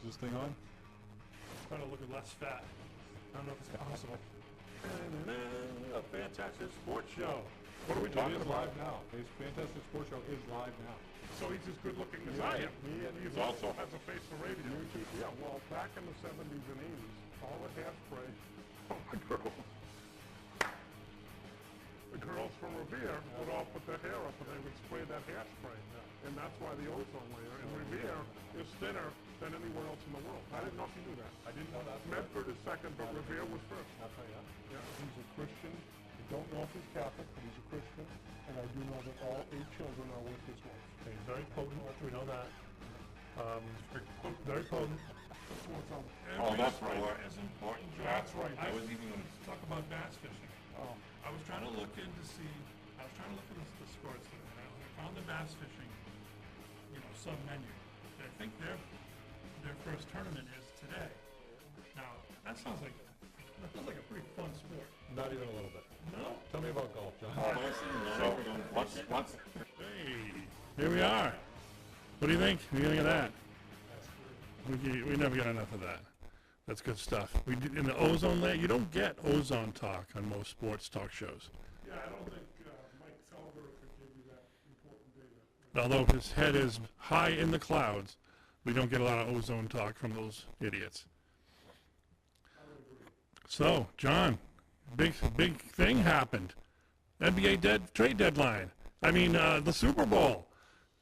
this thing on? Trying to look at less fat. I don't know if it's possible. A fantastic sports show. What are we talking It is about? live now. His Fantastic Sports Show is live now. So he's as good looking as Yeah, I am. he is. also has a face for radio. Yeah, well, back in the 70s and 80s, all the hairspray, oh my girls. The girls from Revere would all put their hair up and they would spray that hairspray. And that's why the ozone layer in Revere is thinner than anywhere else in the world. I didn't know if you knew that. I didn't know that. Medford is second, but Revere was first. I'll tell you. Yeah. He's a Christian. I don't know if he's Catholic, but he's a Christian. And I do know that all 8 children are with his wife. He's very potent. We know that. Very potent. Oh, that's right. Is important, John. That's right. I was even going to talk about bass fishing. Oh. I was trying to look at the scores today. I found the bass fishing, sub-menu. I think their first tournament is today. Now, that sounds like a pretty fun sport. Not even a little bit. No? Tell me about golf, John. So, hey, here we are. What do you think? What do you think of that? We never get enough of that. That's good stuff. In the ozone layer, you don't get ozone talk on most sports talk shows. Yeah, I don't think Mike Felber could give you that important data. Although his head is high in the clouds, we don't get a lot of ozone talk from those idiots. So, John, big thing happened. NBA trade deadline. I mean, the Super Bowl.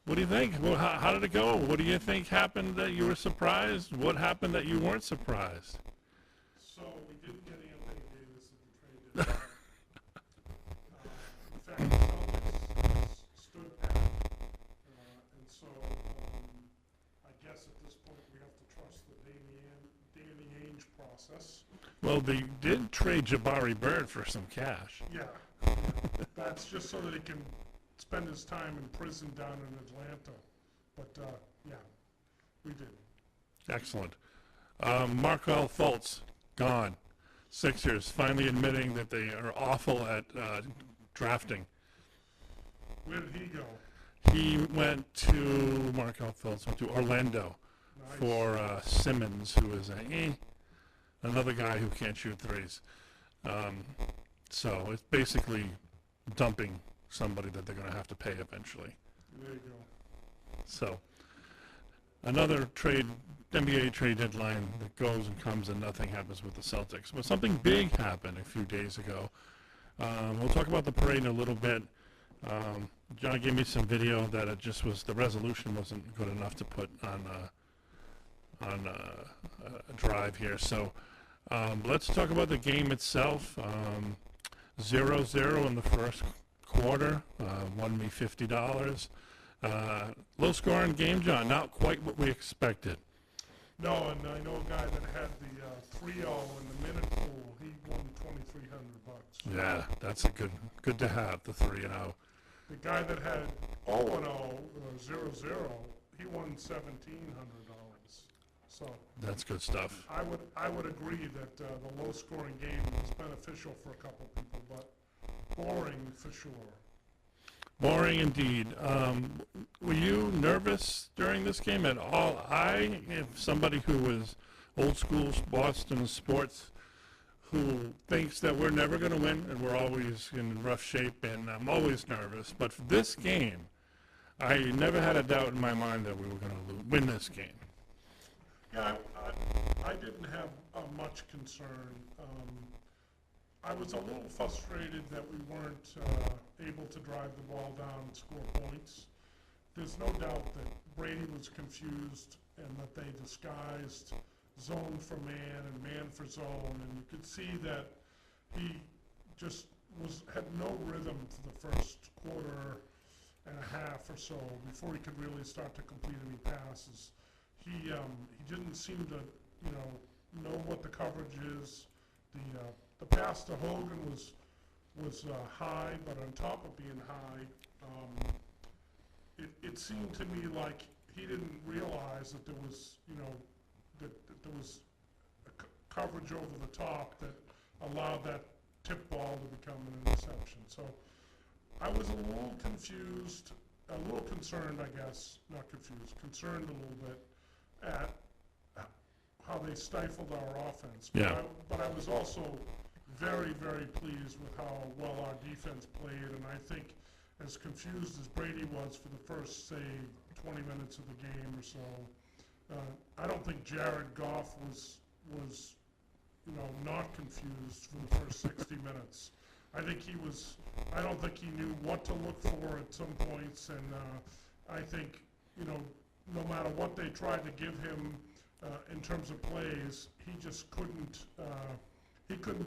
What do you think? Well, how did it go? What do you think happened that you were surprised? What happened that you weren't surprised? So we didn't get Anthony Davis at the trade deadline. In fact, the Celtics stood pat. And so I guess at this point we have to trust the Danny Ainge process. Well, they did trade Jabari Bird for some cash. Yeah. That's just so that he can spend his time in prison down in Atlanta. But, yeah, we did. Excellent. Markelle Fultz, gone. Sixers finally admitting that they are awful at drafting. Where did he go? He went to, Markelle Fultz went to Orlando Nice. for Simmons, who is another guy who can't shoot threes. So it's basically dumping somebody that they're going to have to pay eventually. There you go. So another NBA trade deadline that goes and comes and nothing happens with the Celtics. But something big happened a few days ago. We'll talk about the parade in a little bit. John gave me some video that it just was, the resolution wasn't good enough to put on a drive here. So let's talk about the game itself. 0-0 in the first quarter, won me $50. Low scoring game, John, not quite what we expected. No, and I know a guy that had the 3-0 in the minute pool. He won $2,300. Yeah, that's a good to have, the 3-0. The guy that had 0-0, 0-0, he won $1,700. So That's good stuff. I would agree that the low scoring game was beneficial for a couple people, but boring for sure. Boring indeed. Were you nervous during this game at all? If somebody who was old school Boston sports, who thinks that we're never going to win and we're always in rough shape, and I'm always nervous. But for this game, I never had a doubt in my mind that we were going to win this game. Yeah, I didn't have much concern. I was a little frustrated that we weren't able to drive the ball down and score points. There's no doubt that Brady was confused and that they disguised zone for man and man for zone, and you could see that he just had no rhythm for the first quarter and a half or so before he could really start to complete any passes. He didn't seem to know what the coverage is. The pass to Hogan was high, but on top of being high, it seemed to me like he didn't realize that there was that there was coverage over the top that allowed that tip ball to become an interception. So I was a little confused, a little concerned, I guess, not confused, concerned a little bit at how they stifled our offense. Yeah. But I was also very, very pleased with how well our defense played, and I think as confused as Brady was for the first, say, 20 minutes of the game or so, I don't think Jared Goff was not confused for the first 60 minutes. I don't think he knew what to look for at some points, and I think, no matter what they tried to give him in terms of plays, he just couldn't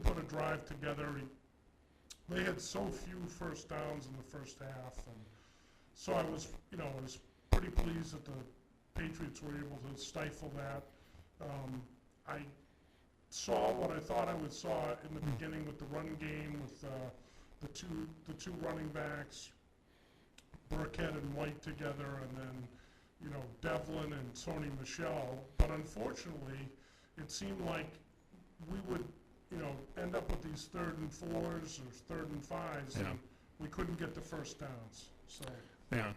put a drive together. They had so few first downs in the first half, and so I was pretty pleased that the Patriots were able to stifle that. I saw what I thought I would saw in the beginning with the run game with the two running backs, Burkhead and White together, and then Devlin and Sony Michel. But unfortunately, it seemed like we would end up with these 3rd and 4s or 3rd and 5s, and we couldn't get the first downs. So Yeah.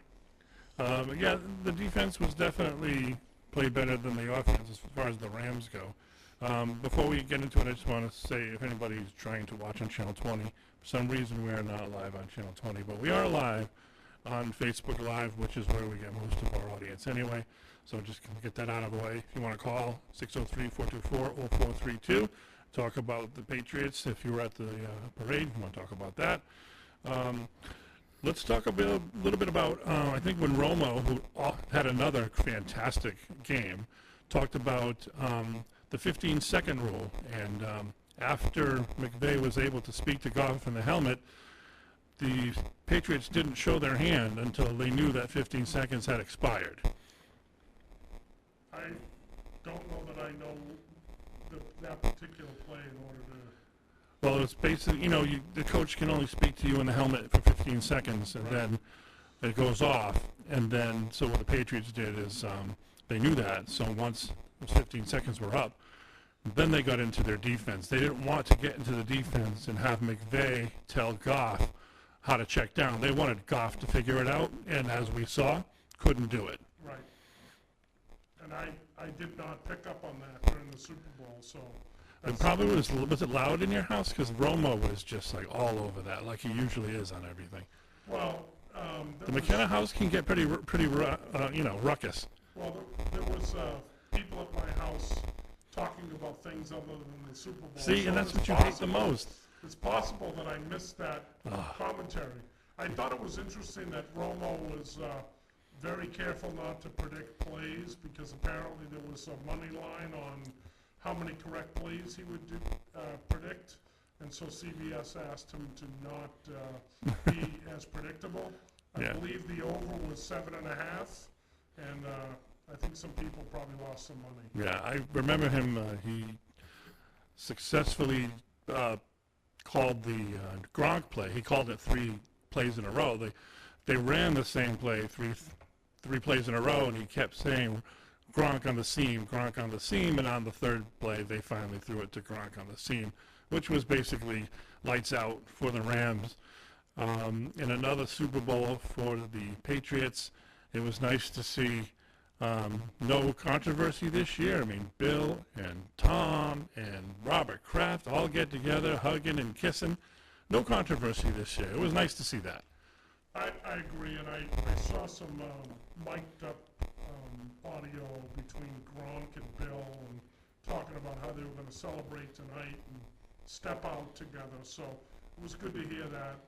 Yeah, the defense was definitely played better than the offense as far as the Rams go. Before we get into it, I just want to say if anybody's trying to watch on Channel 20, for some reason we are not live on Channel 20, but we are live on Facebook Live, which is where we get most of our audience anyway. So just get that out of the way. If you want to call, 603-424-0432, talk about the Patriots. If you were at the parade, you want to talk about that. Let's talk a little bit about, I think when Romo, who had another fantastic game, talked about the 15-second rule. And after McVay was able to speak to Goff in the helmet, the Patriots didn't show their hand until they knew that 15 seconds had expired. I don't know that I know that particular play in order to... Well, it's basically, the coach can only speak to you in the helmet for 15 seconds, and then it goes off. And then, so what the Patriots did is they knew that. So once those 15 seconds were up, then they got into their defense. They didn't want to get into the defense and have McVay tell Goff how to check down. They wanted Goff to figure it out, and as we saw, couldn't do it. Right. And I did not pick up on that during the Super Bowl, so... It probably was it loud in your house? Because Romo was just like all over that, like he usually is on everything. Well, the McKenna house can get pretty ruckus. Well, there was people at my house talking about things other than the Super Bowl. See, so and that's it's what you hate the most. It's possible that I missed that commentary. I thought it was interesting that Romo was very careful not to predict plays because apparently there was a money line on how many correct plays he would predict, and so CBS asked him to not be as predictable. I believe the over was 7.5, and I think some people probably lost some money. Yeah, I remember him. He successfully called the Gronk play. He called it 3 plays in a row. They ran the same play three plays in a row, and he kept saying, Gronk on the seam, Gronk on the seam, and on the 3rd play, they finally threw it to Gronk on the seam, which was basically lights out for the Rams. In another Super Bowl for the Patriots, it was nice to see no controversy this year. I mean, Bill and Tom and Robert Kraft all get together, hugging and kissing. No controversy this year. It was nice to see that. I agree, and I saw some mic'd up audio between Gronk and Bill and talking about how they were going to celebrate tonight and step out together. So it was good to hear that,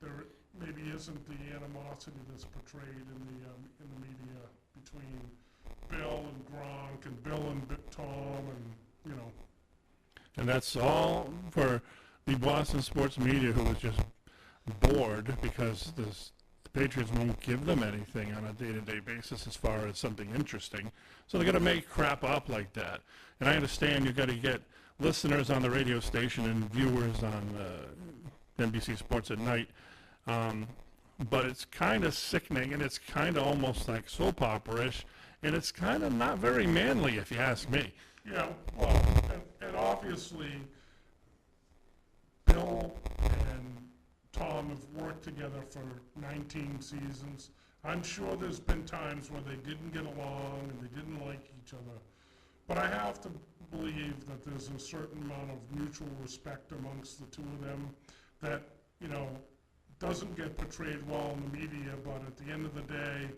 there maybe isn't the animosity that's portrayed in the media between Bill and Gronk and Bill and Tom and, And that's all for the Boston sports media, who was just bored because the Patriots won't give them anything on a day-to-day basis as far as something interesting. So they're going to make crap up like that. And I understand you've got to get listeners on the radio station and viewers on NBC Sports at night. But it's kind of sickening, and it's kind of almost like soap opera-ish, and it's kind of not very manly, if you ask me. Yeah, well, and obviously, Bill and Tom have worked together for 19 seasons. I'm sure there's been times where they didn't get along and they didn't like each other. But I have to believe that there's a certain amount of mutual respect amongst the two of them that, you know, doesn't get portrayed well in the media, but at the end of the day,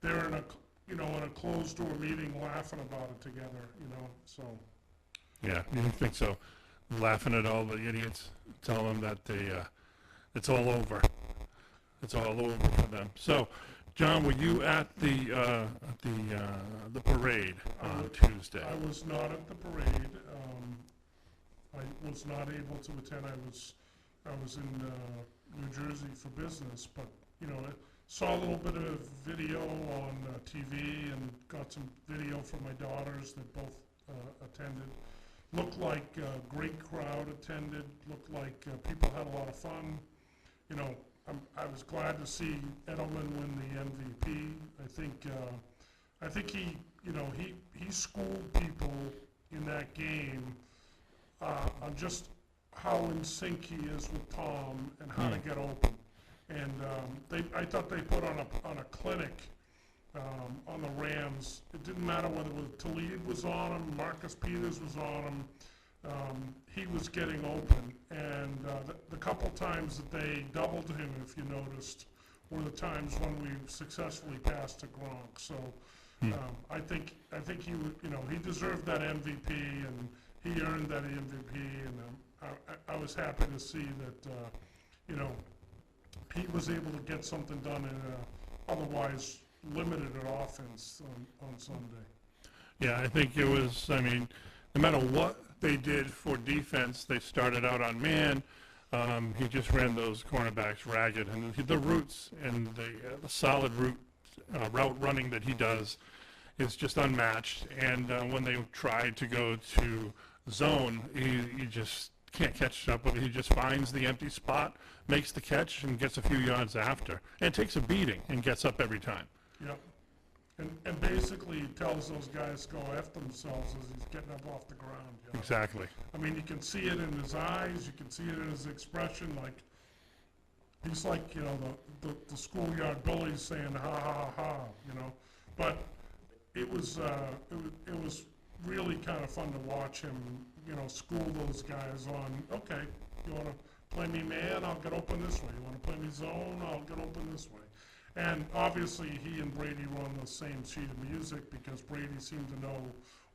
they're in a, you know, in a closed-door meeting laughing about it together, you know, so. Yeah, you think so? Laughing at all the idiots, telling them that it's all over. It's all over for them. So, John, were you at the parade on Tuesday? I was not at the parade. I was not able to attend. I was in New Jersey for business, but, you know, I saw a little bit of video on TV and got some video from my daughters that both attended. Looked like a great crowd attended. Looked like people had a lot of fun. You know, I was glad to see Edelman win the MVP. I think he, you know, he schooled people in that game on just how in sync he is with Tom and how to get open. And I thought they put on a clinic on the Rams. It didn't matter whether Talib was on him, Marcus Peters was on him. He was getting open, and the couple times that they doubled him, if you noticed, were the times when we successfully passed to Gronk. So I think he would, you know, he deserved that MVP, and he earned that MVP, and I was happy to see that you know, he was able to get something done in a otherwise limited offense on Sunday. Yeah, I think it was, I mean, no matter what they did for defense, they started out on man. He just ran those cornerbacks ragged. And the routes and the solid route running that he does is just unmatched. And when they tried to go to zone, he just can't catch up with it. He just finds the empty spot, makes the catch, and gets a few yards after. And takes a beating and gets up every time. Yep. And basically tells those guys to go F themselves as he's getting up off the ground. You know? Exactly. I mean, you can see it in his eyes, you can see it in his expression, like, he's like, you know, the schoolyard bullies saying, ha, ha, ha, ha, you know. But it was really kind of fun to watch him, you know, school those guys on, okay, you want to play me man, I'll get open this way. You want to play me zone, I'll get open this way. And obviously, he and Brady were on the same sheet of music because Brady seemed to know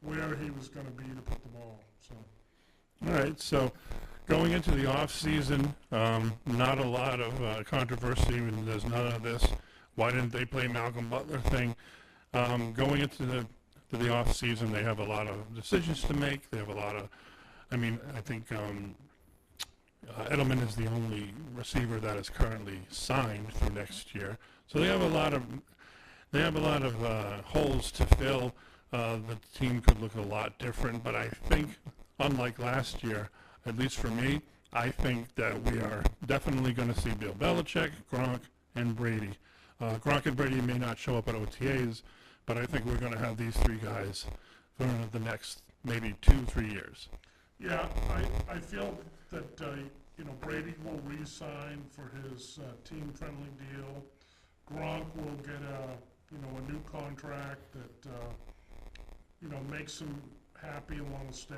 where he was going to be to put the ball. So. All right, so going into the off season, not a lot of controversy, and there's none of this. Why didn't they play Malcolm Butler thing? Going into the off season, they have a lot of decisions to make. They have a lot of, I mean, I think Edelman is the only receiver that is currently signed for next year. So they have a lot of holes to fill. The team could look a lot different, but I think, unlike last year, at least for me, I think that we are definitely going to see Bill Belichick, Gronk, and Brady. Gronk and Brady may not show up at OTAs, but I think we're going to have these three guys for the next maybe 2-3 years. Yeah, I feel that you know, Brady will re-sign for his team-friendly deal. Gronk will get a new contract that you know, makes him happy and want to stay.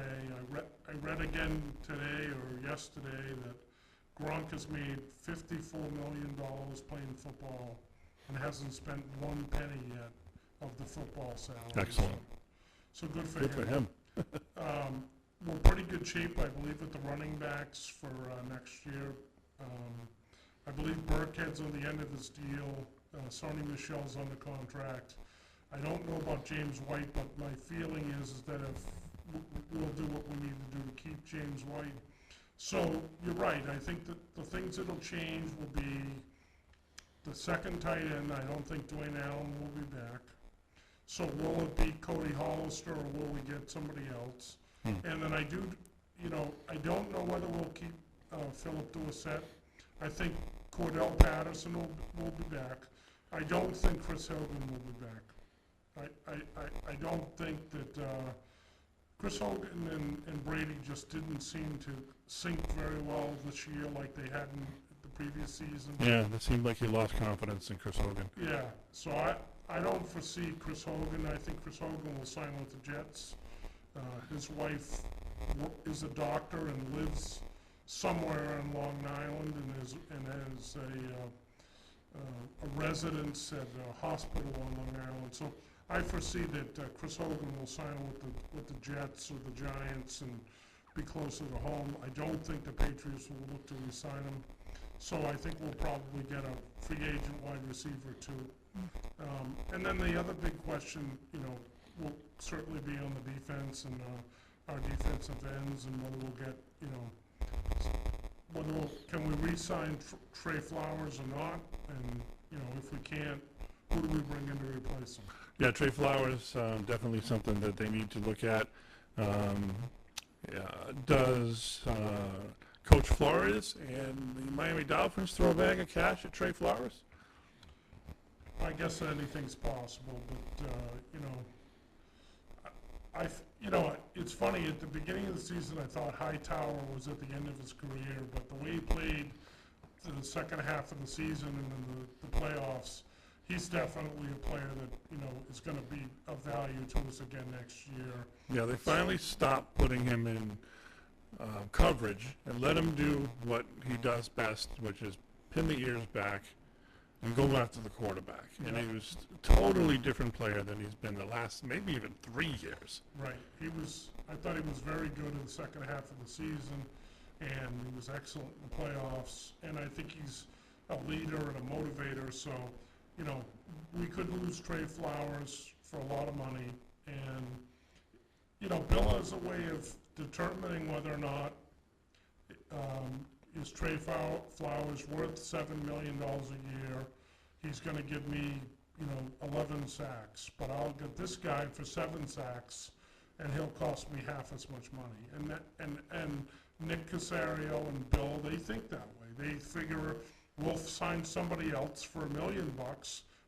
I read again today or yesterday that Gronk has made $54 million playing football and hasn't spent one penny yet of the football salary. Excellent. So good for Good him. for him. We're in pretty good shape, I believe, with the running backs for next year. I believe Burkhead's on the end of his deal. Sony Michel's under contract. I don't know about James White, but my feeling is that if we'll do what we need to do to keep James White. So you're right. I think that the things that'll change will be the second tight end. I don't think Dwayne Allen will be back. So will it be Cody Hollister or will we get somebody else? And then I don't know whether we'll keep Philip Dorsett. I think Cordell Patterson will be back. I don't think Chris Hogan will be back. I don't think that Chris Hogan and Brady just didn't seem to sync very well this year like they had in the previous season. Yeah, it seemed like he lost confidence in Chris Hogan. Yeah, so I don't foresee Chris Hogan. I think Chris Hogan will sign with the Jets. His wife is a doctor and lives somewhere on Long Island and has a residence at a hospital on Long Island. So I foresee that Chris Hogan will sign with the Jets or the Giants and be closer to home. I don't think the Patriots will look to re-sign him. So I think we'll probably get a free agent wide receiver too. And then the other big question, will certainly be on the defense and our defensive ends, and whether we'll get, can we re-sign Trey Flowers or not? And, if we can't, who do we bring in to replace him? Yeah, Trey Flowers, definitely something that they need to look at. Does Coach Flores and the Miami Dolphins throw a bag of cash at Trey Flowers? I guess anything's possible, but, it's funny, at the beginning of the season, I thought Hightower was at the end of his career, but the way he played to the second half of the season and in the playoffs, he's definitely a player that, is going to be of value to us again next year. Yeah, they finally stopped putting him in coverage and let him do what he does best, which is pin the ears back and go after the quarterback. And he was a totally different player than he's been the last maybe even 3 years. Right. I thought he was very good in the second half of the season, and he was excellent in the playoffs. And I think he's a leader and a motivator. So, we could lose Trey Flowers for a lot of money. And, Bill has a way of determining whether or not is Trey Flowers worth $7 million a year. He's going to give me, 11 sacks, but I'll get this guy for 7 sacks, and he'll cost me half as much money. And Nick Casario and Bill, they think that way. They figure we'll sign somebody else for $1 million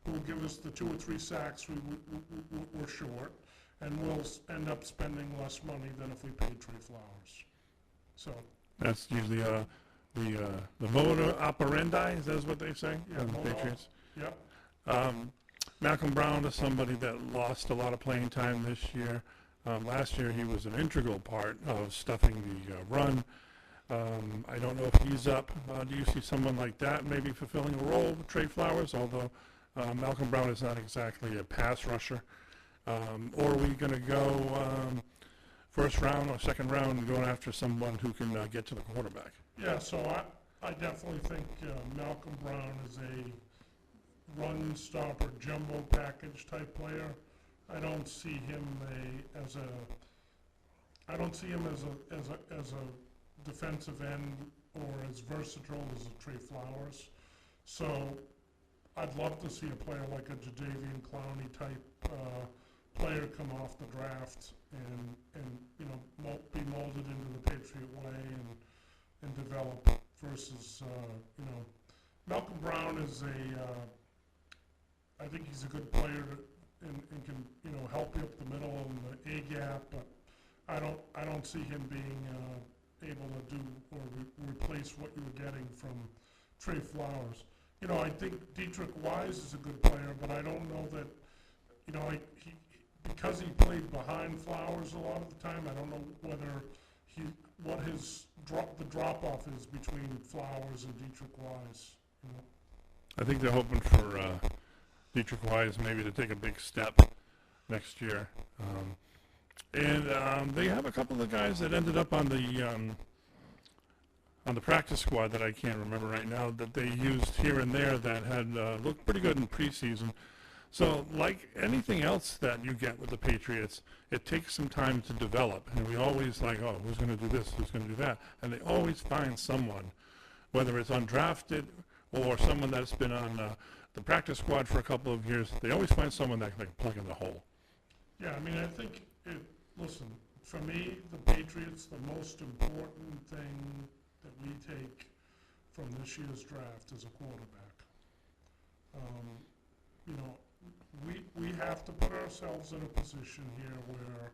who will give us the 2 or 3 sacks we're short, and we'll end up spending less money than if we paid Trey Flowers. So that's usually the motor operandi. Is that what they say? Yeah, the Patriots. Yep. Malcolm Brown is somebody that lost a lot of playing time this year. Last year he was an integral part of stuffing the run. I don't know if he's up. Do you see someone like that maybe fulfilling a role with Trey Flowers, although Malcolm Brown is not exactly a pass rusher? Or are we going to go first round or second round and going after someone who can get to the quarterback? Yeah, so I definitely think Malcolm Brown is a run stopper jumbo package type player. I don't see him as a defensive end or as versatile as a Trey Flowers. So I'd love to see a player like a Jadeveon Clowney type player come off the draft and be molded into the Patriot way and develop versus Malcolm Brown is I think he's a good player and can help you up the middle and the A gap, but I don't see him being able to do or replace what you were getting from Trey Flowers. I think Dietrich Wise is a good player, but I don't know that because he played behind Flowers a lot of the time. I don't know whether the drop off is between Flowers and Dietrich Wise. I think they're hoping for Dietrich Wise maybe to take a big step next year. And they have a couple of guys that ended up on the practice squad that I can't remember right now that they used here and there that had looked pretty good in preseason. So like anything else that you get with the Patriots, it takes some time to develop. And we always like, oh, who's going to do this, who's going to do that? And they always find someone, whether it's undrafted or someone that's been on the practice squad for a couple of years. They always find someone that can plug in the hole. Yeah, I mean, I think, listen, for me, the Patriots, the most important thing that we take from this year's draft is a quarterback. We have to put ourselves in a position here where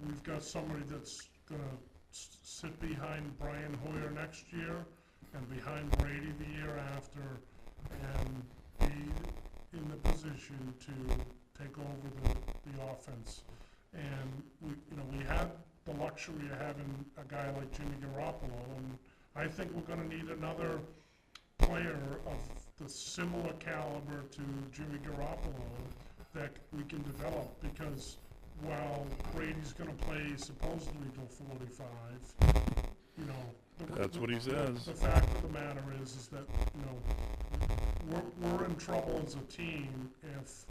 we've got somebody that's going to sit behind Brian Hoyer next year and behind Brady the year after and be in the position to take over the offense And we had the luxury of having a guy like Jimmy Garoppolo, and I think we're gonna need another player of the similar caliber to Jimmy Garoppolo that we can develop, because while Brady's gonna play supposedly till 45, That's what he says. the fact of the matter is that, we're in trouble as a team if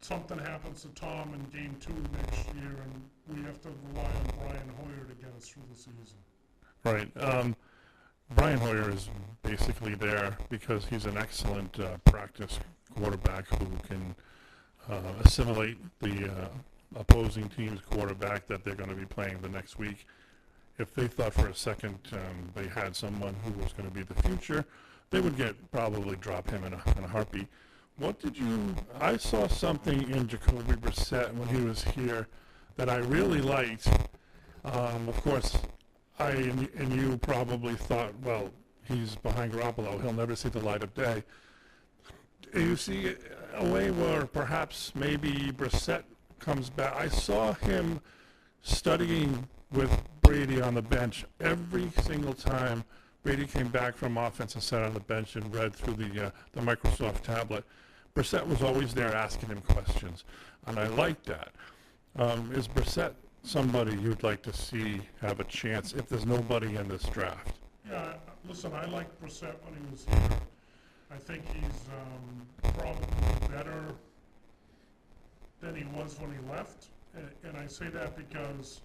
something happens to Tom in game 2 next year and we have to rely on Brian Hoyer to get us through the season. Right. Brian Hoyer is basically there because he's an excellent practice quarterback who can assimilate the opposing team's quarterback that they're going to be playing the next week. If they thought for a second they had someone who was going to be the future, they would probably drop him in a heartbeat. I saw something in Jacoby Brissett when he was here that I really liked. Of course, I and you probably thought, well, he's behind Garoppolo, he'll never see the light of day. You see a way where perhaps maybe Brissett comes back. I saw him studying with Brady on the bench every single time Brady came back from offense and sat on the bench and read through the Microsoft tablet. Brissett was always there asking him questions, and I liked that. Is Brissett somebody you'd like to see have a chance if there's nobody in this draft? Yeah, listen, I liked Brissett when he was here. I think he's probably better than he was when he left. And I say that because,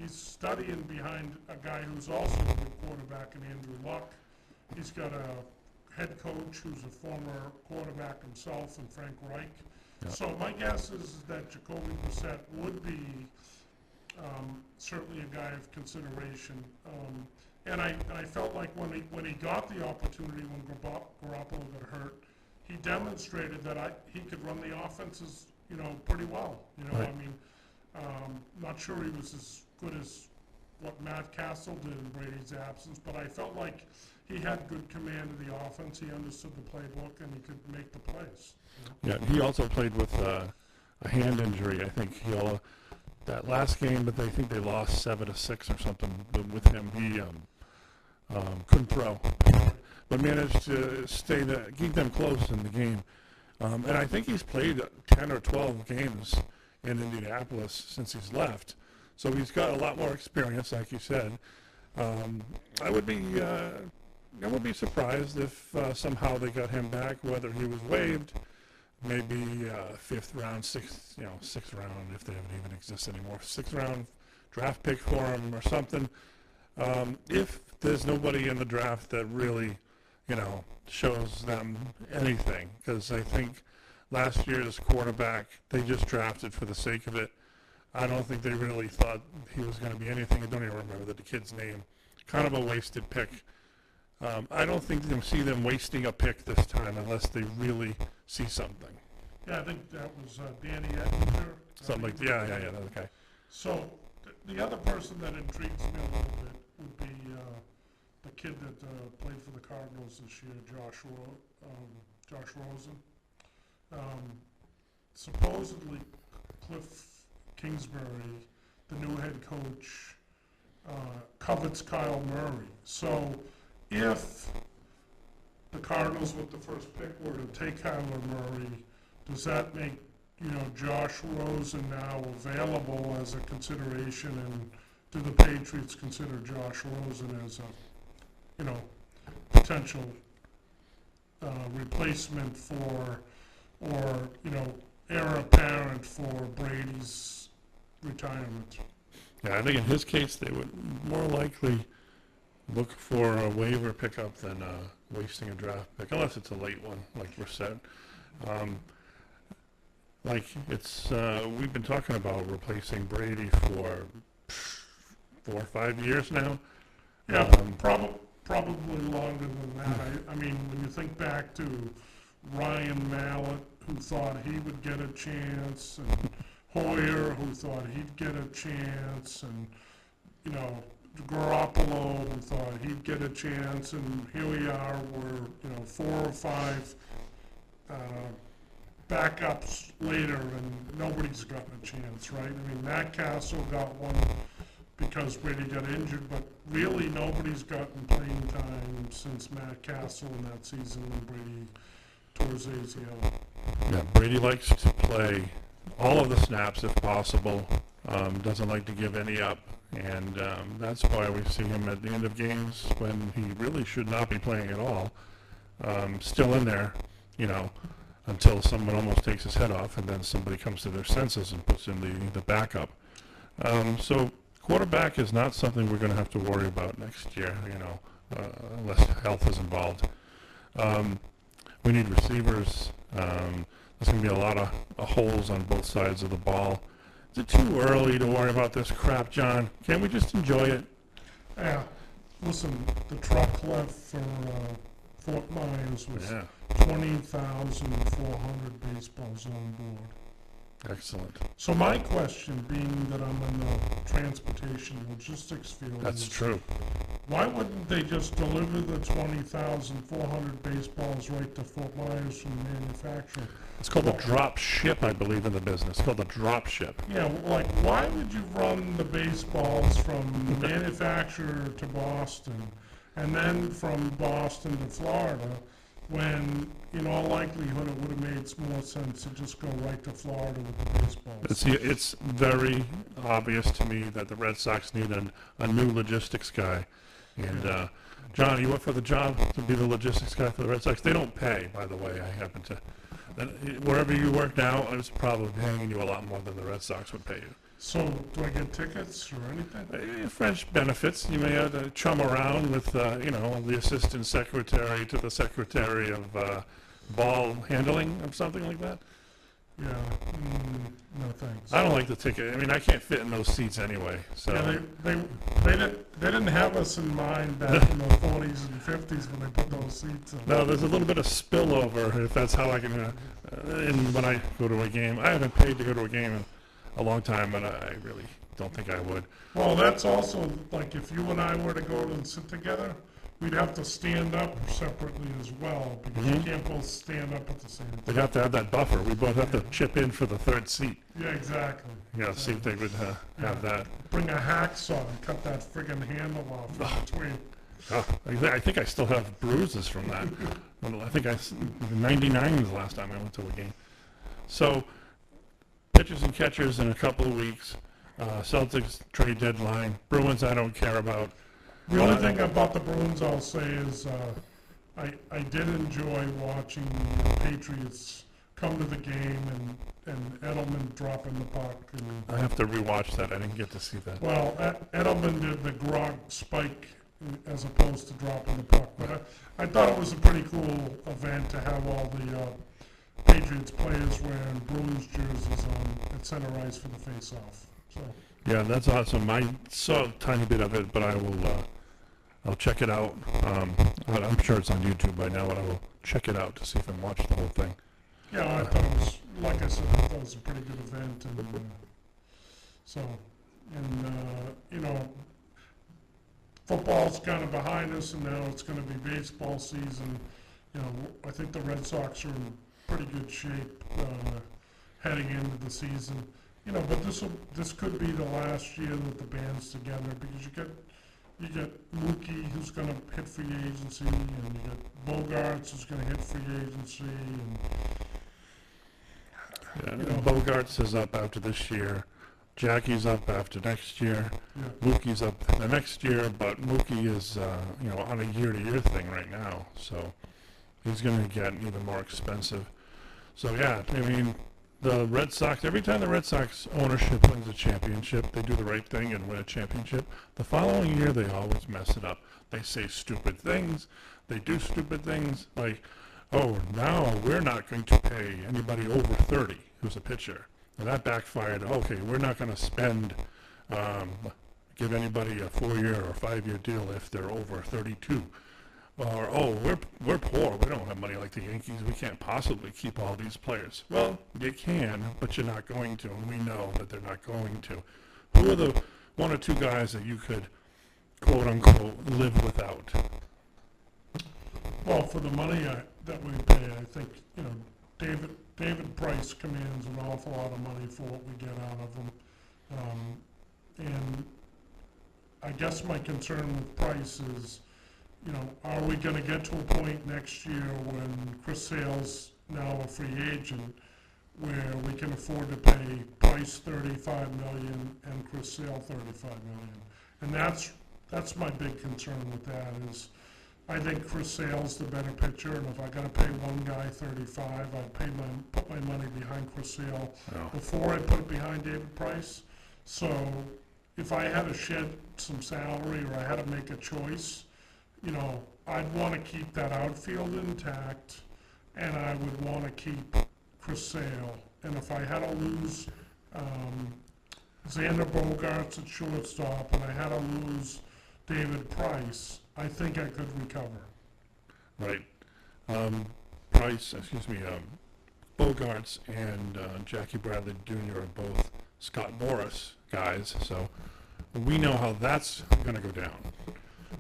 he's studying behind a guy who's also a good quarterback in Andrew Luck. He's got a head coach who's a former quarterback himself, and Frank Reich. Yeah. So my guess is that Jacoby Brissett would be certainly a guy of consideration. And I felt like when he got the opportunity, when Garoppolo got hurt, he demonstrated that he could run the offenses, pretty well. Right. I mean, not sure he was as good as what Matt Castle did in Brady's absence, but I felt like he had good command of the offense. He understood the playbook, and he could make the plays. Yeah, he also played with a hand injury. I think that last game, but I think they lost 7-6 or something with him. He couldn't throw, but managed to keep them close in the game. And I think he's played 10 or 12 games in Indianapolis since he's left. So he's got a lot more experience, like you said. I would be surprised if somehow they got him back, whether he was waived, maybe 5th round, 6th round, if they even exist anymore, 6th round draft pick for him or something. If there's nobody in the draft that really, shows them anything, because I think last year's quarterback, they just drafted for the sake of it. I don't think they really thought he was going to be anything. I don't even remember the kid's name. Kind of a wasted pick. I don't think they see them wasting a pick this time unless they really see something. Yeah, I think that was Danny Ettinger. Something like that. Yeah, okay. So the other person that intrigues me a little bit would be the kid that played for the Cardinals this year, Josh Rosen. Supposedly, Cliff Kingsbury, the new head coach, covets Kyle Murray. So if the Cardinals with the first pick were to take Kyler Murray, does that make Josh Rosen now available as a consideration, and do the Patriots consider Josh Rosen as a potential replacement for, or heir apparent for Brady's retirement? Yeah, I think in his case they would more likely look for a waiver pickup than wasting a draft pick, unless it's a late one, like Brissett. We've been talking about replacing Brady for 4 or 5 years now. Yeah, probably longer than that. I mean, when you think back to Ryan Mallett, who thought he would get a chance, and Hoyer, who thought he'd get a chance, and Garoppolo, who thought he'd get a chance, and here we are, we're 4 or 5 backups later, and nobody's gotten a chance, right? I mean, Matt Castle got one because Brady got injured, but really nobody's gotten playing time since Matt Castle in that season when Brady tore his ACL. Yeah, Brady likes to play all of the snaps if possible. Doesn't like to give any up, and that's why we see him at the end of games when he really should not be playing at all. Still in there, you know, until someone almost takes his head off, and then somebody comes to their senses and puts in the backup. So quarterback is not something we're going to have to worry about next year, you know, unless health is involved. We need receivers. There's going to be a lot of holes on both sides of the ball. Is it too early to worry about this crap, John? Can't we just enjoy it? Yeah, listen, the truck left for Fort Myers was Yeah, 20,400 baseballs on board. excellent. So my question, being that I'm in the transportation logistics field, That's is true. why wouldn't they just deliver the 20,400 baseballs right to Fort Myers from the manufacturer? It's called the drop ship, I believe, in the business. It's called the drop ship. Yeah, like, why would you run the baseballs from the manufacturer to Boston and then from Boston to Florida when, in all likelihood, it would have made more sense to just go right to Florida with the baseballs? It's very obvious to me that the Red Sox need a new logistics guy. And John, you went for the job to be the logistics guy for the Red Sox. They don't pay, by the way. I happen to. Wherever you work now, it's probably paying you a lot more than the Red Sox would pay you. So, do I get tickets or anything? French benefits. You may have to chum around with, you know, the assistant secretary to the secretary of ball handling or something like that. Yeah, no thanks. I don't like the ticket. I mean, I can't fit in those seats anyway. So Yeah, they didn't have us in mind back in the 40s and 50s when they put those seats in. no, there's a little bit of spillover if that's how I can. And when I go to a game, I haven't paid to go to a game in a long time, but I really don't think I would. Well, that's also, like, if you and I were to go and sit together, we'd have to stand up separately as well, because you can't both stand up at the same They time. have to have that buffer. We both have to chip in for the third seat. Yeah, exactly. Yeah, see if they would have that. Bring a hacksaw and cut that friggin' handle off in between. Oh, I think I still have bruises from that. I think 99 was the last time I went to a game. So, pitchers and catchers in a couple of weeks. Celtics trade deadline. Bruins I don't care about. The only thing about the Bruins I'll say is I did enjoy watching the Patriots come to the game and Edelman dropping the puck. And, I have to rewatch that. I didn't get to see that. well, Edelman did the Gronk spike as opposed to dropping the puck. But I thought it was a pretty cool event to have all the Patriots players wearing Bruins jerseys on at center ice for the face-off. So. Yeah, that's awesome. I saw a tiny bit of it, but I will. I'll check it out. I'm sure it's on YouTube by now, but I will check it out to see if I can watch the whole thing. Yeah, I thought it was, like I said, I thought it was a pretty good event, and you know, football's kind of behind us, and now it's going to be baseball season. You know, I think the Red Sox are in pretty good shape heading into the season. You know, but this could be the last year that the band's together, because you get Mookie, who's going to hit free agency, and you got Bogarts, who's going to hit free agency, and Bogarts is up after this year. Jackie's up after next year. yeah. Mookie's up the next year, but Mookie is on a year-to-year thing right now, so he's going to get even more expensive. So yeah, I mean, the Red Sox, every time the Red Sox ownership wins a championship, they do the right thing and win a championship. The following year, they always mess it up. They say stupid things. They do stupid things like, oh, now we're not going to pay anybody over 30 who's a pitcher. And that backfired. Okay, we're not going to spend, give anybody a 4-year or 5-year deal if they're over 32. Or, oh, we're poor. We don't have money like the Yankees. We can't possibly keep all these players. Well, you can, but you're not going to, and we know that they're not going to. Who are the 1 or 2 guys that you could, quote unquote, live without? Well, for the money that we pay, I think, you know, David Price commands an awful lot of money for what we get out of him. And I guess my concern with Price is, you know, are we gonna get to a point next year when Chris Sale's now a free agent, where we can afford to pay Price $35 million and Chris Sale $35 million? And that's my big concern with that is, I think Chris Sale's the better pitcher, and if I gotta pay one guy 35, I'd put my money behind Chris Sale Oh. before I put it behind David Price. So if I had to shed some salary or I had to make a choice, you know, I'd wanna keep that outfield intact, and I would wanna keep Chris Sale. And if I had to lose, Xander Bogaerts at shortstop, and I had to lose David Price, I think I could recover. Right. Bogarts and Jackie Bradley Jr. are both Scott Morris guys, so we know how that's going to go down.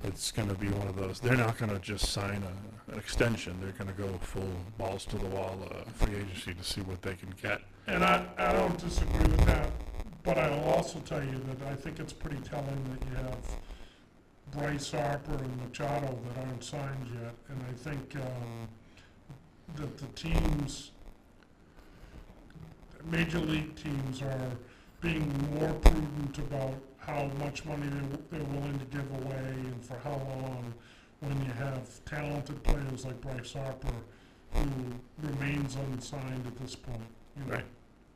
It's going to be one of those. They're not going to just sign an extension. They're going to go full balls to the wall free agency to see what they can get. And I don't disagree with that, but I'll also tell you that I think it's pretty telling that you have Bryce Harper and Machado that aren't signed yet, and I think that the teams, major league teams, are being more prudent about how much money they're willing to give away and for how long, when you have talented players like Bryce Harper who remains unsigned at this point. You know? Right.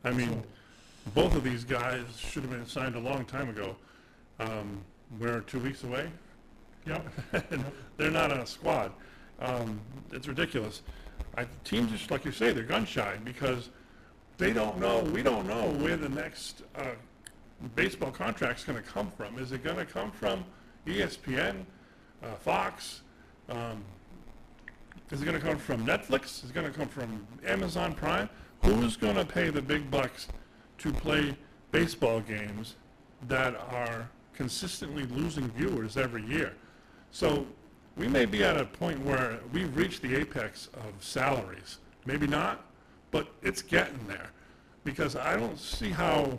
I mean, both of these guys should have been signed a long time ago. We're 2 weeks away. Yep. And they're not on a squad. It's ridiculous. Teams, just like you say, they're gun shy because they don't know. We don't know where the next baseball contract's going to come from. Is it going to come from ESPN, Fox? Is it going to come from Netflix? Is it going to come from Amazon Prime? Who's going to pay the big bucks to play baseball games that are consistently losing viewers every year? So we may be at a point where we've reached the apex of salaries. Maybe not, but it's getting there. Because I don't see how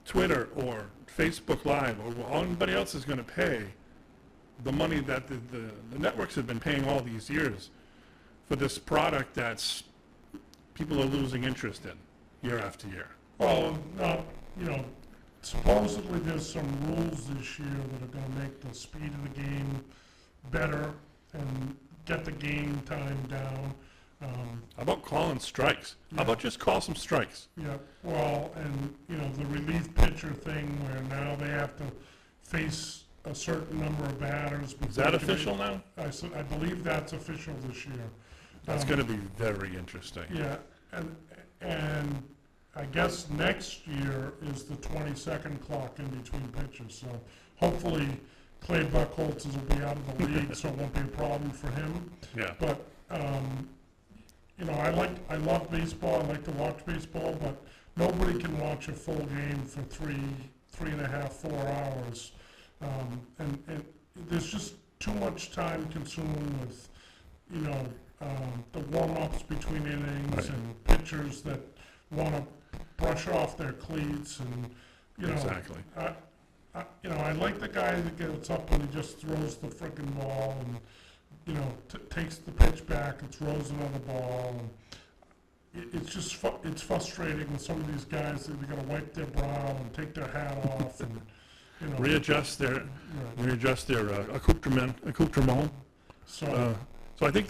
Twitter or Facebook Live or anybody else is going to pay the money that the networks have been paying all these years for this product that's people are losing interest in year after year. Well, you know, supposedly there's some rules this year that are going to make the speed of the game better and get the game time down. How about calling strikes? How about just call some strikes? Yeah, well, and, you know, the relief pitcher thing where now they have to face a certain number of batters. Is that official now? I believe that's official this year. That's going to be very interesting. Yeah, and I guess next year is the 20-second clock in between pitches, so hopefully Clay Buchholz will be out of the league, so it won't be a problem for him. Yeah. But, you know, I love baseball, I like to watch baseball, but nobody can watch a full game for 3.5, 4 hours. And there's just too much time consumed with, you know, the warm-ups between innings Right. and pitchers that want to brush off their cleats and, you know. Exactly. You know, I like the guy that gets up and he just throws the frickin' ball and, you know, takes the pitch back and throws another ball. And it's just it's frustrating with some of these guys that they got to wipe their brow and take their hat off and, you know. Readjust their accoutrement. So, So I think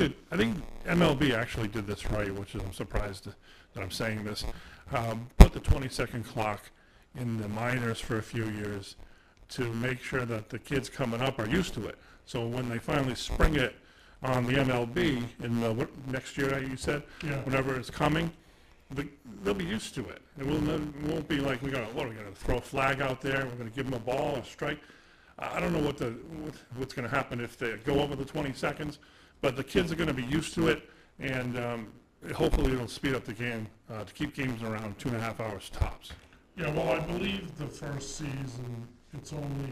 MLB actually did this right, which is I'm surprised that I'm saying this. Put the 20-second clock in the minors for a few years to make sure that the kids coming up are used to it. So when they finally spring it on the MLB in next year, you said, yeah. whenever it's coming, they'll be used to it. It won't be like we're gonna throw a flag out there. We're gonna give them a ball, a strike. I don't know what's gonna happen if they go over the 20 seconds, but the kids are gonna be used to it, and hopefully it'll speed up the game to keep games around 2.5 hours tops. Yeah, well, I believe the first season, it's only,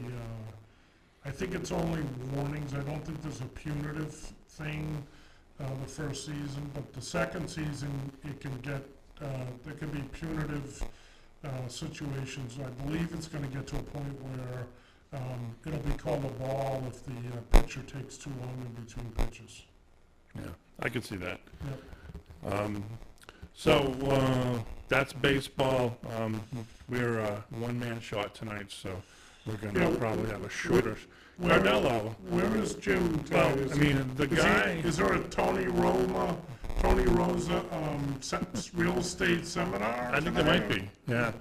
I think it's only warnings. I don't think there's a punitive thing. the first season, but the second season, it can get, there can be punitive situations. I believe it's gonna get to a point where it'll be called a ball if the pitcher takes too long in between pitches. Yeah, I could see that. Yep. So that's baseball. We're one-man short tonight, so we're going to Yeah, probably have a shorter. Where- Cardello. Where is Jim Well, today? I mean, the guy. Is there a Tony Rosa real estate seminar? I think there might be. Yeah,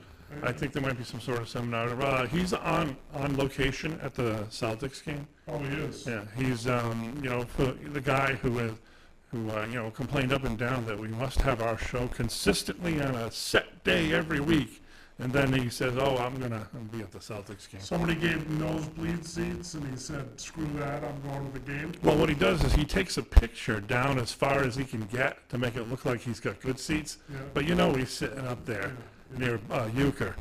I think there might be some sort of seminar. He's on location at the Celtics game. Oh, he is? Yeah, he's for the guy who complained up and down that we must have our show consistently on a set day every week, and then he says, "Oh, I'm gonna be at the Celtics game." Somebody gave him nosebleed seats, and he said, "Screw that, I'm going to the game." Well, what he does is he takes a picture down as far as he can get to make it look like he's got good seats, Yeah. but he's sitting up there near Euchre,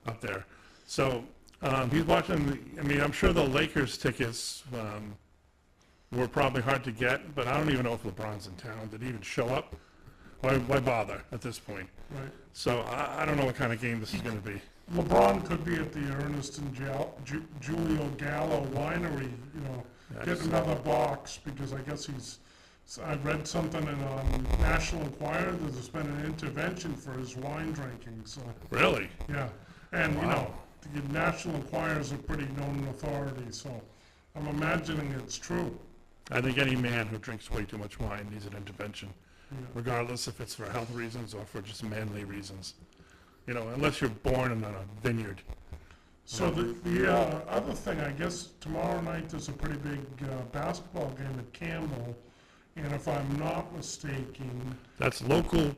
up there. So he's watching. I'm sure the Lakers tickets were probably hard to get, but I don't even know if LeBron's in town. Did he even show up? Why bother at this point? Right. So I don't know what kind of game this is going to be. LeBron could be at the Ernest and Julio Gallo winery, Yeah, get another box, because I guess I read something on National Enquirer that there's been an intervention for his wine drinking, so, Really? yeah. And, Wow. the National Enquirer is a pretty known authority, so I'm imagining it's true. I think any man who drinks way too much wine needs an intervention, Yeah. regardless if it's for health reasons or for just manly reasons. Unless you're born in a vineyard. So the other thing, I guess tomorrow night there's a pretty big basketball game at Campbell, and if I'm not mistaken, That's local.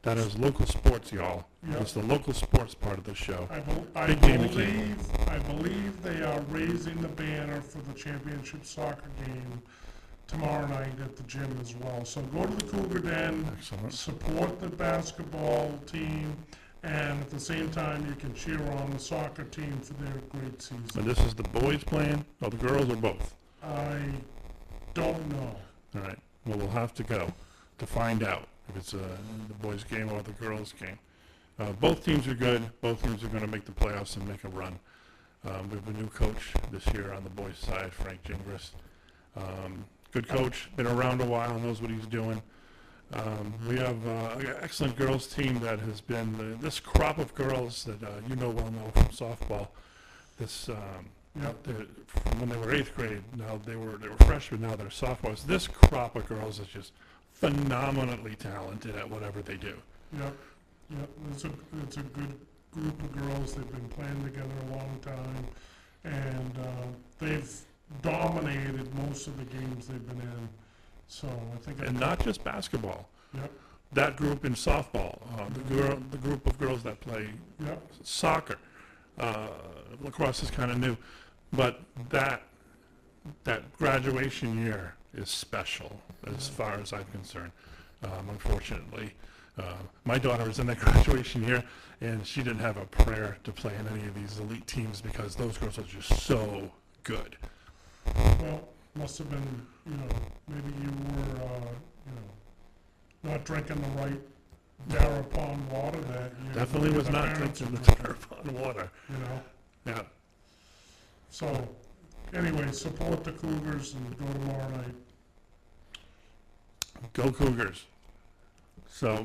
That is local sports, y'all. Yeah. It's the local sports part of the show. I Big game at Campbell. believe they are raising the banner for the championship soccer game tomorrow night at the gym as well. So go to the Cougar Den, Excellent. support the basketball team, and at the same time you can cheer on the soccer team for their great So season. this is the boys playing, or the girls, or both? I don't know. All right. Well, we'll have to go to find out if it's the boys' game or the girls' game. Both teams are good. Both teams are going to make the playoffs and make a run. We have a new coach this year on the boys' side, Frank Gingras. Good coach, been around a while, knows what he's doing. We have an excellent girls' team that has been this crop of girls that well know from softball. This from when they were 8th grade. Now they were freshmen. Now they're sophomores. This crop of girls is just phenomenally talented at whatever they do. Yep. It's a good group of girls. They've been playing together a long time, and they've dominated most of the games they've been in. So I think. And not just basketball. Yep. That group in softball, the group of girls that play Yep. soccer, lacrosse is kind of new, but that graduation year is special as far as I'm concerned. Unfortunately, my daughter was in that graduation year, and she didn't have a prayer to play in any of these elite teams because those girls are just so good. Well, must have been, maybe you were, not drinking the right Darrah Pond water that year. Definitely was The not parents drinking were the Darapon water. Yeah. So, anyway, support the Cougars and go tomorrow night. Go Cougars. So,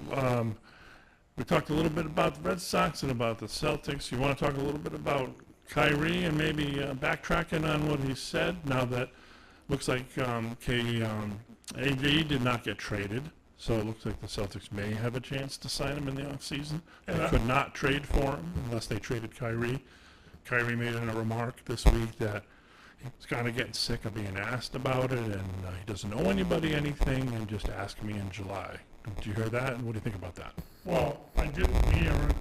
we talked a little bit about the Red Sox and about the Celtics. You want to talk a little bit about Kyrie and maybe backtracking on what he said now that looks like AD did not get traded. So it looks like the Celtics may have a chance to sign him in the offseason. They could not trade for him unless they traded Kyrie. Kyrie made a remark this week that he's kind of getting sick of being asked about it, and he doesn't owe anybody anything, and just ask me in July. Did you hear that? And what do you think about that? Well, I didn't hear it,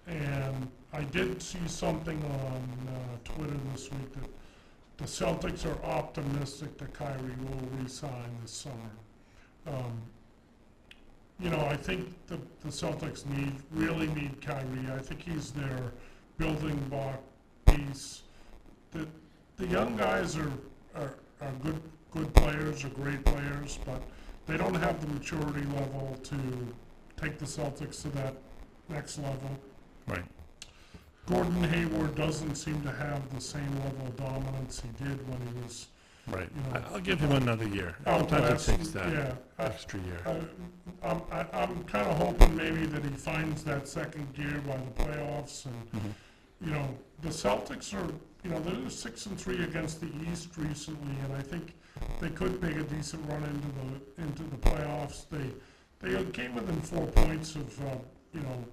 and I did see something on Twitter this week that the Celtics are optimistic that Kyrie will re-sign this summer. I think the Celtics really need Kyrie. I think he's their building block piece. The young guys are good players or great players, but they don't have the maturity level to take the Celtics to that next level. Right. Gordon Hayward doesn't seem to have the same level of dominance he did when he was, Right. you know, I'll give him another year. out Sometimes west. it takes that Yeah, extra year. I'm kind of hoping maybe that he finds that second gear by the playoffs, and Mhm. you know, the Celtics are, you know, they're 6-3 against the East recently, and I think they could make a decent run into the playoffs. They came within 4 points of, you know,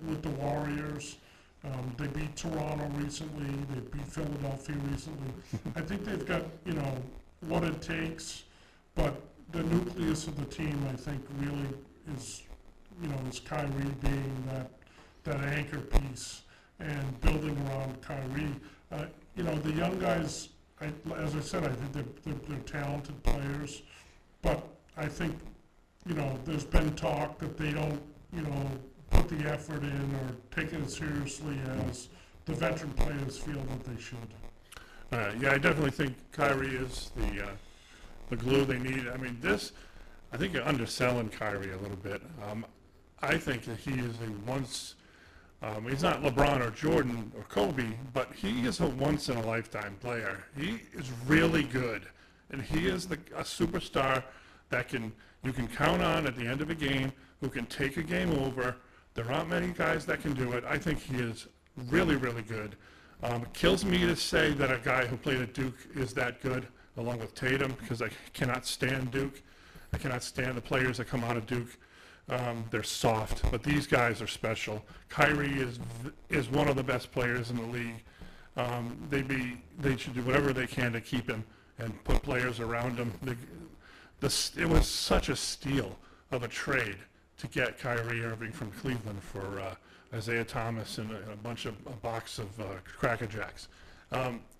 with the Warriors. They beat Toronto recently. They beat Philadelphia recently. I think they've got, you know, what it takes, but the nucleus of the team, I think, really is, you know, is Kyrie being that anchor piece and building around Kyrie. You know, the young guys, as I said, I think they're talented players, but I think, you know, there's been talk that they don't, you know, put the effort in or take it as seriously as the veteran players feel that they should. Yeah, I definitely think Kyrie is the glue they need. I mean, I think you're underselling Kyrie a little bit. I think that he is he's not LeBron or Jordan or Kobe, but he is a once-in-a-lifetime player. He is really good, and he is a superstar that you can count on at the end of a game, who can take a game over. There aren't many guys that can do it. I think he is really, really good. It kills me to say that a guy who played at Duke is that good, along with Tatum, because I cannot stand Duke. I cannot stand the players that come out of Duke. They're soft, but these guys are special. Kyrie is one of the best players in the league. They should do whatever they can to keep him and put players around him. It was such a steal of a trade to get Kyrie Irving from Cleveland for Isaiah Thomas and a box of Cracker Jacks.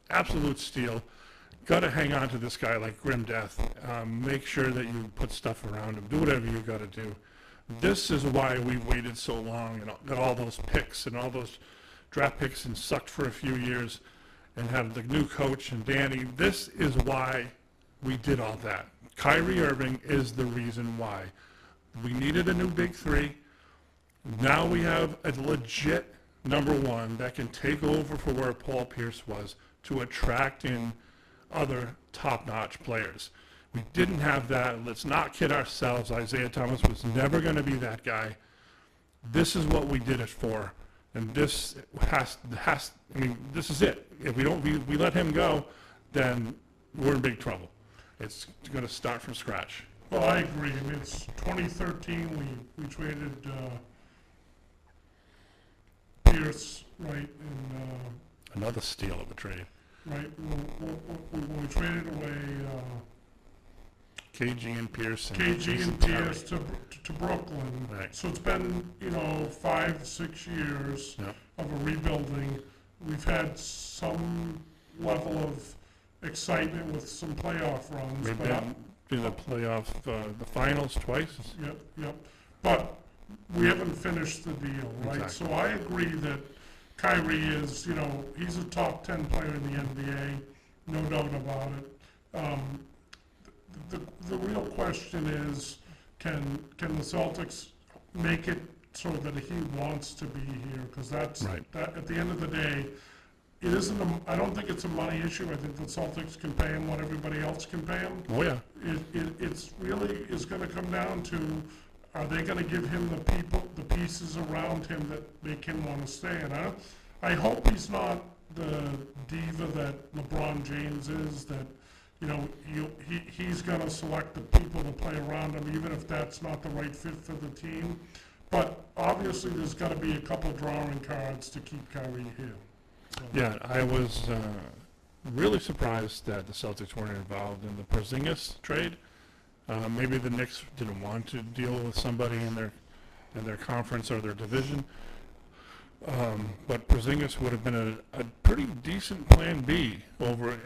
Absolute steal. Got to hang on to this guy like grim death. Make sure that you put stuff around him. Do whatever you got to do. This is why we waited so long and got all those picks and all those draft picks and sucked for a few years and had the new coach and Danny. This is why we did all that. Kyrie Irving is the reason why. We needed a new big three. Now we have a legit number one that can take over for where Paul Pierce was to attract in other top-notch players. We didn't have that. Let's not kid ourselves. Isaiah Thomas was never going to be that guy. This is what we did it for. And this this is it. If we let him go, then we're in big trouble. It's going to start from scratch. Well, I agree. I mean, it's 2013. We traded Pierce, right? And Another steal of a trade. right, when we traded away KG and Pierce. KG and Pierce to Brooklyn. Right. So it's been, 5-6 years Yep. of a rebuilding. We've had some level of excitement with some playoff runs. We've but been to the playoff, the finals twice. Yep. But we haven't finished the deal, right? Exactly. So I agree that Kyrie is, he's a top 10 player in the NBA, no doubt about it. The real question is, can the Celtics make it so that he wants to be here? Because that at the end of the day, it isn't. I don't think it's a money issue. I think the Celtics can pay him what everybody else can pay him. Oh yeah. It's really is going to come down to, are they going to give him the pieces around him that make him want to stay? And I hope he's not the diva that LeBron James is. That he's going to select the people to play around him, even if that's not the right fit for the team. But obviously, there's got to be a couple drawing cards to keep Kyrie here. So. Yeah, I was really surprised that the Celtics weren't involved in the Porzingis trade. Maybe the Knicks didn't want to deal with somebody in their conference or their division. But Porzingis would have been a pretty decent plan B over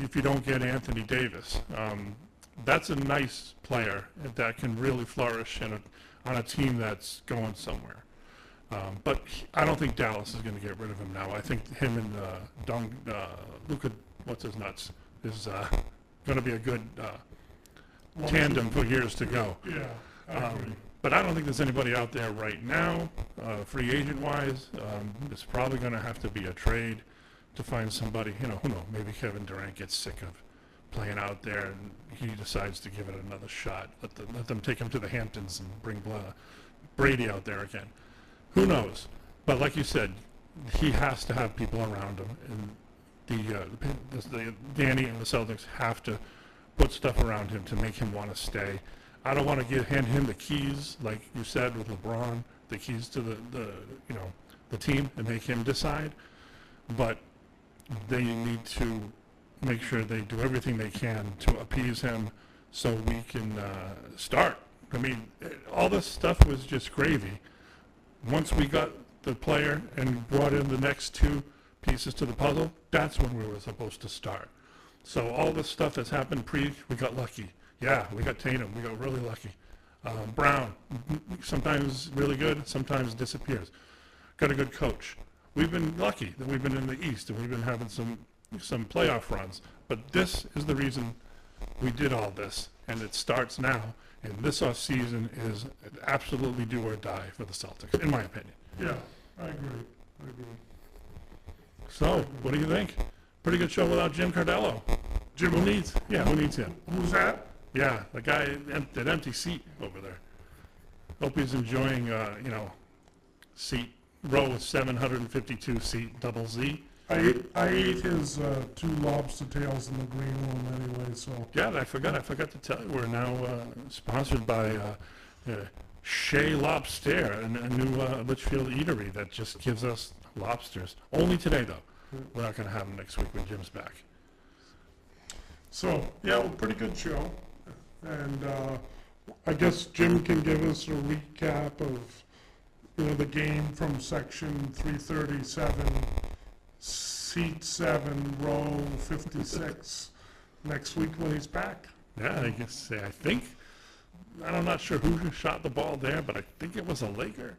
if you don't get Anthony Davis. That's a nice player that can really flourish on a team that's going somewhere. But I don't think Dallas is going to get rid of him now. I think him and Luka, what's his nuts, is going to be a good tandem for years to go. Yeah, I agree. But I don't think there's anybody out there right now, free agent-wise. It's probably going to have to be a trade to find somebody, who knows, maybe Kevin Durant gets sick of playing out there and he decides to give it another shot. Let them take him to the Hamptons and bring Brady out there again. Who knows? But like you said, he has to have people around him, and the Danny and the Celtics have to put stuff around him to make him want to stay. I don't want to hand him the keys, like you said with LeBron, the keys to the team and make him decide. But they need to make sure they do everything they can to appease him so we can start. I mean, all this stuff was just gravy. Once we got the player and brought in the next two pieces to the puzzle, that's when we were supposed to start. So all this stuff that's happened we got lucky. Yeah, we got Tatum. We got really lucky. Brown, sometimes really good, sometimes disappears. Got a good coach. We've been lucky that we've been in the East and we've been having some playoff runs. But this is the reason we did all this, and it starts now. And this offseason is absolutely do or die for the Celtics, in my opinion. Yeah, I agree. So, what do you think? Pretty good show without Jim Cardello. Who needs him? Who's that? Yeah, the guy, that empty seat over there. Hope he's enjoying, seat row 752 seat double Z. I ate his 2 lobster tails in the green room anyway, so. Yeah, I forgot to tell you, we're now sponsored by Chez Lobster, a new Litchfield eatery that just gives us lobsters. Only today, though. We're not going to have them next week when Jim's back. So, yeah, well, pretty good show. And I guess Jim can give us a recap of, the game from section 337, seat 7, row 56, next week when he's back. Yeah, I'm not sure who shot the ball there, but I think it was a Laker.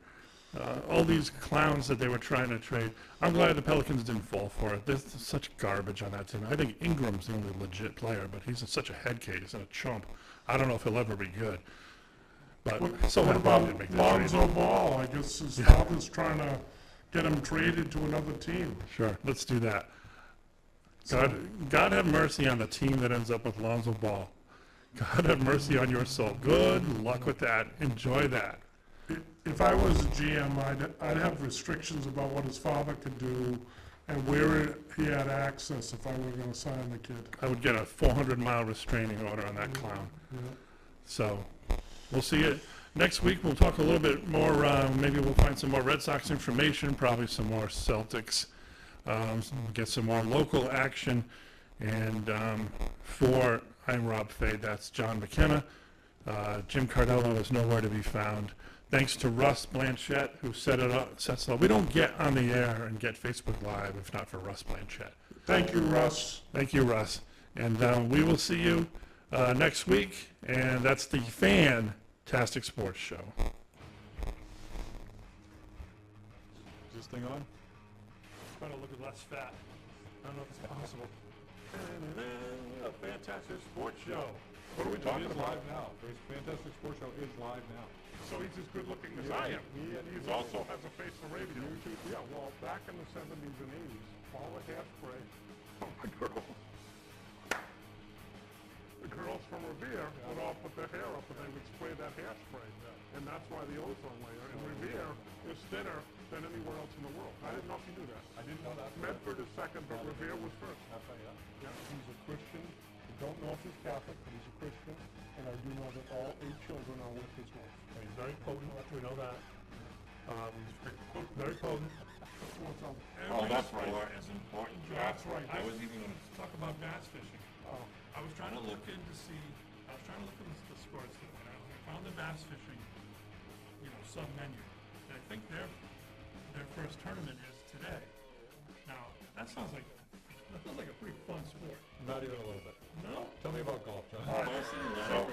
All these clowns that they were trying to trade. I'm glad the Pelicans didn't fall for it. There's such garbage on that team. I think Ingram's the only legit player, but he's such a head case and a chump. I don't know if he'll ever be good. But What about Lonzo Ball? I guess his father's trying to get him traded to another team. Sure, let's do that. God have mercy on the team that ends up with Lonzo Ball. God have mercy on your soul. Good luck with that. Enjoy that. If I was a GM, I'd have restrictions about what his father could do and where he had access if I were going to sign the kid. I would get a 400-mile restraining order on that clown. Yeah. So we'll see it. Next week we'll talk a little bit more, maybe we'll find some more Red Sox information, probably some more Celtics, get some more local action. And I'm Rob Fade, that's John McKenna. Jim Cardello is nowhere to be found. Thanks to Russ Blanchette, who sets it up. We don't get on the air and get Facebook Live if not for Russ Blanchette. Thank you, Russ. Thank you, Russ. And we will see you next week. And that's the Fantastic Sports Show. Is this thing on? Trying to look less fat. I don't know if it's possible. A Fantastic Sports Show. What are we talking It is about? live now. The Fantastic Sports Show is live now. So he's as good looking as I am. And he also has a face for radio. Yeah, well, back in the 70s and 80s, all the hairspray. Oh, my girl. The girls from Revere would all put their hair up and they would spray that hairspray. And that's why the ozone layer in Revere is thinner than anywhere else in the world. I didn't know if you knew that. I didn't know that. Medford is second, but Revere was first. I'll tell you that. Yeah, he's a Christian. I don't know if he's Catholic, but he's a Christian. And I do know that all 8 children are with his wife. He's very potent, we know that. Very potent. Oh, that's right. Is important, John. That's right. I was even going to talk about bass fishing. I was trying to look at the scores today, and I found the bass fishing, sub-menu. And I think their first tournament is today. Now, that sounds like a pretty fun sport. Not even a little bit. No? Tell me about golf, John. So,